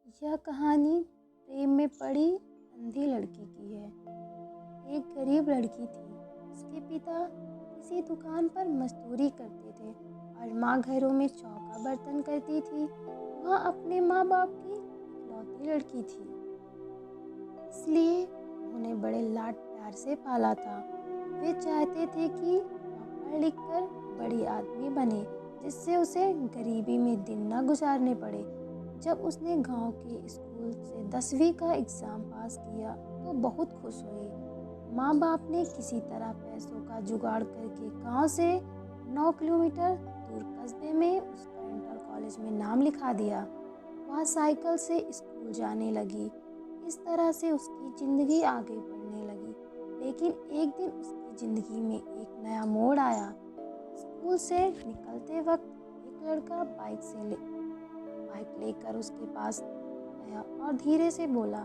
यह कहानी प्रेम में पड़ी अंधी लड़की की है। एक गरीब लड़की थी। उसके पिता किसी दुकान पर मजदूरी करते थे और माँ घरों में चौका बर्तन करती थी। वह अपने माँ बाप की इकलौती लड़की थी, इसलिए उन्हें बड़े लाड प्यार से पाला था। वे चाहते थे कि वह पढ़ लिख कर बड़ी आदमी बने, जिससे उसे गरीबी में दिन न गुजारने पड़े। जब उसने गांव के स्कूल से 10वीं का एग्ज़ाम पास किया तो बहुत खुश हुई। माँ बाप ने किसी तरह पैसों का जुगाड़ करके गांव से 9 किलोमीटर दूर कस्बे में उसका इंटर कॉलेज में नाम लिखा दिया। वह साइकिल से स्कूल जाने लगी। इस तरह से उसकी ज़िंदगी आगे बढ़ने लगी। लेकिन एक दिन उसकी ज़िंदगी में एक नया मोड़ आया। स्कूल से निकलते वक्त एक लड़का बाइक लेकर उसके पास आया और धीरे से बोला,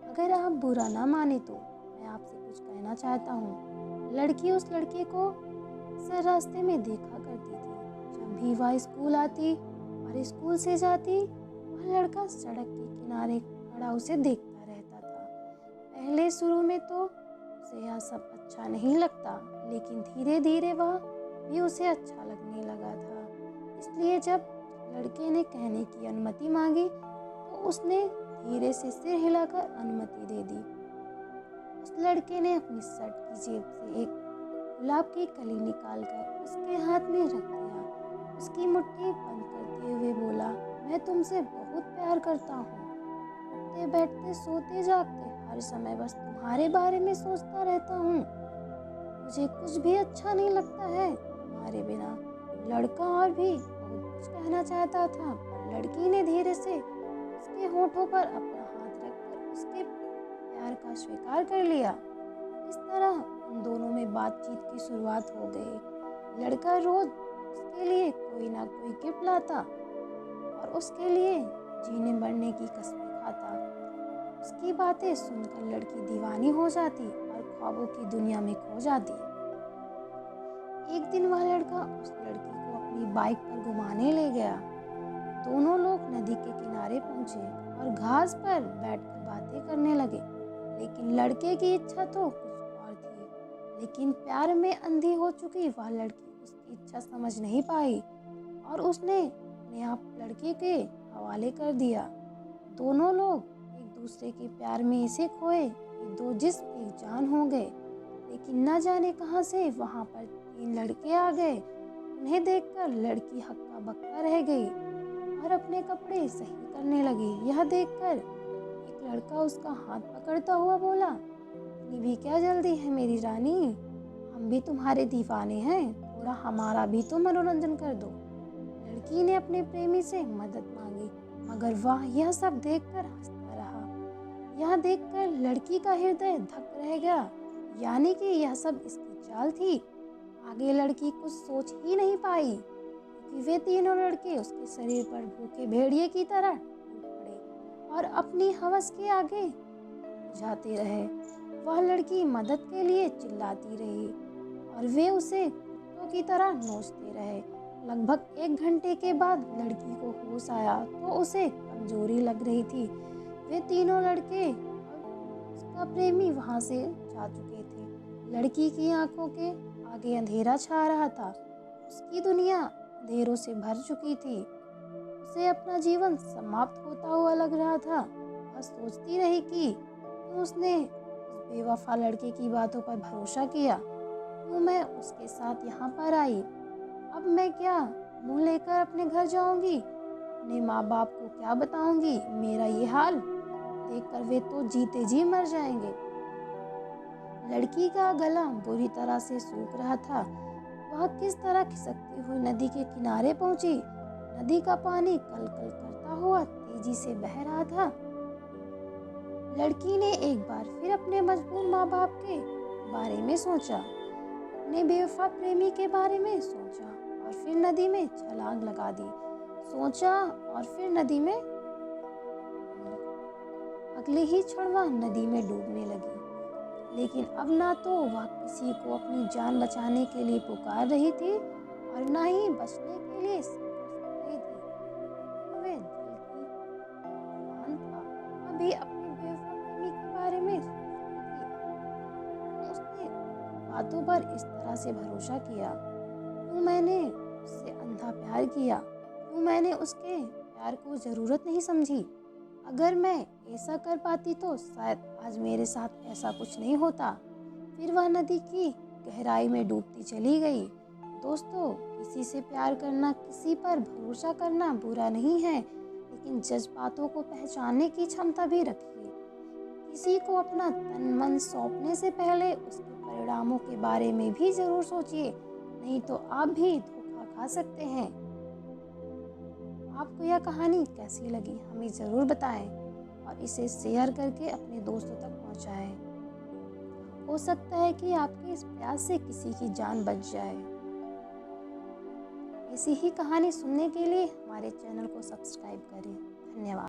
अगर आप बुरा ना माने तो मैं आपसे कुछ कहना चाहता हूँ। लड़की उस लड़के को अक्सर रास्ते में देखा करती थी। जब भी वह स्कूल आती और स्कूल से जाती, वह लड़का सड़क के किनारे खड़ा उसे देखता रहता था। पहले शुरू में तो उसे यह सब अच्छा नहीं लगता, लेकिन धीरे धीरे वह भी उसे अच्छा लगने लगा था। इसलिए जब लड़के ने कहने की अनुमति मांगी तो उसने धीरे से सिर हिलाकर अनुमति दे दी। उस लड़के ने अपनी शर्ट की जेब से एक गुलाब की कली निकालकर उसके हाथ में रख दिया। उसकी मुट्ठी बंद करते हुए बोला, मैं तुमसे बहुत प्यार करता हूँ। उठते बैठते सोते जागते हर समय बस तुम्हारे बारे में सोचता रहता हूँ। मुझे कुछ भी अच्छा नहीं लगता है तुम्हारे बिना। लड़का और भी बहुत कुछ कहना चाहता था, पर लड़की ने धीरे से उसके होठों पर अपना हाथ रखकर उसके प्यार का स्वीकार कर लिया। इस तरह उन दोनों में बातचीत की शुरुआत हो गई। लड़का रोज उसके लिए कोई ना कोई गिफ्ट लाता और उसके लिए जीने मरने की कसमें खाता। उसकी बातें सुनकर लड़की दीवानी हो जाती और ख्वाबों की दुनिया में खो जाती। एक दिन वह लड़का उस लड़की को अपनी बाइक पर घुमाने ले गया। दोनों लोग नदी के किनारे पहुंचे और घास पर बैठकर बातें करने लगे। लेकिन लड़के की इच्छा तो कुछ और थी। लेकिन प्यार में अंधी हो चुकी वह लड़की उसकी इच्छा समझ नहीं पाई और उसने अपने आप लड़के के हवाले कर दिया। दोनों लोग एक दूसरे के प्यार में ऐसे खोए कि दो जिस्म एक जान हो गए। लेकिन न जाने कहां से वहां पर 3 लड़के आ गए। उन्हें देखकर लड़की हक्का बक्का रह गई और अपने कपड़े सही करने लगी। यह देखकर एक लड़का उसका हाथ पकड़ता हुआ बोला, इतनी भी क्या जल्दी है मेरी रानी, हम भी तुम्हारे दीवाने हैं, थोड़ा हमारा भी तो मनोरंजन कर दो। लड़की ने अपने प्रेमी से मदद मांगी, मगर वह यह सब देखकर हंसता रहा। यह देखकर लड़की का हृदय धक रह गया, यानी कि यह सब इसकी चाल थी। आगे लड़की कुछ सोच ही नहीं पाई, क्योंकि वे तीनों लड़के उसके शरीर पर भूखे भेड़िए की तरह टूट पड़े और अपनी हवस के आगे बुझाते रहे। वह लड़की मदद के लिए चिल्लाती रही और वे उसे कुत्तों की तरह नोचते रहे। लगभग 1 घंटे के बाद लड़की को होश आया तो उसे कमजोरी लग रही थी। वे तीनों लड़के और उसका प्रेमी वहां से जा चुके थे। लड़की की आंखों के आगे अंधेरा छा रहा था। उसकी दुनिया अंधेरों से भर चुकी थी। उसे अपना जीवन समाप्त होता हुआ लग रहा था। वह सोचती रही कि क्यों उसने उस बेवफा लड़के की बातों पर भरोसा किया, क्यों मैं उसके साथ यहाँ पर आई। अब मैं क्या मुंह लेकर अपने घर जाऊंगी, अपने माँ बाप को क्या बताऊंगी मेरा ये हाल देखकर वे तो जीते जी मर जाएंगे। लड़की का गला बुरी तरह से सूख रहा था। वह किस तरह खिसकती हुई नदी के किनारे पहुंची। नदी का पानी कल कल करता हुआ तेजी से बह रहा था। लड़की ने एक बार फिर अपने मजबूर माँ बाप के बारे में सोचा, अपने बेवफा प्रेमी के बारे में सोचा और फिर नदी में छलांग लगा दी। सोचा और फिर नदी में अगले ही क्षण वह नदी में डूबने लगी। लेकिन अब ना तो वह किसी को अपनी जान बचाने के लिए पुकार रही थी और ना ही बचने के लिए संघर्ष कर रही थी। वे जल की कभी अपने बेवफा प्रेमी के बारे में सोची थी? क्यों उसने बातों पर इस तरह से भरोसा किया? क्यों मैंने उससे अंधा प्यार किया? क्यों मैंने उसके प्यार को ज़रूरत नहीं समझी? अगर मैं ऐसा कर पाती तो शायद आज मेरे साथ ऐसा कुछ नहीं होता। फिर वह नदी की गहराई में डूबती चली गई। दोस्तों, किसी से प्यार करना, किसी पर भरोसा करना बुरा नहीं है, लेकिन जज्बातों को पहचानने की क्षमता भी रखिए। किसी को अपना तन मन सौंपने से पहले उसके परिणामों के बारे में भी ज़रूर सोचिए, नहीं तो आप भी धोखा खा सकते हैं। आपको यह कहानी कैसी लगी हमें ज़रूर बताएं और इसे शेयर करके अपने दोस्तों तक पहुंचाएं। हो सकता है कि आपके इस प्रयास से किसी की जान बच जाए। ऐसी ही कहानी सुनने के लिए हमारे चैनल को सब्सक्राइब करें। धन्यवाद।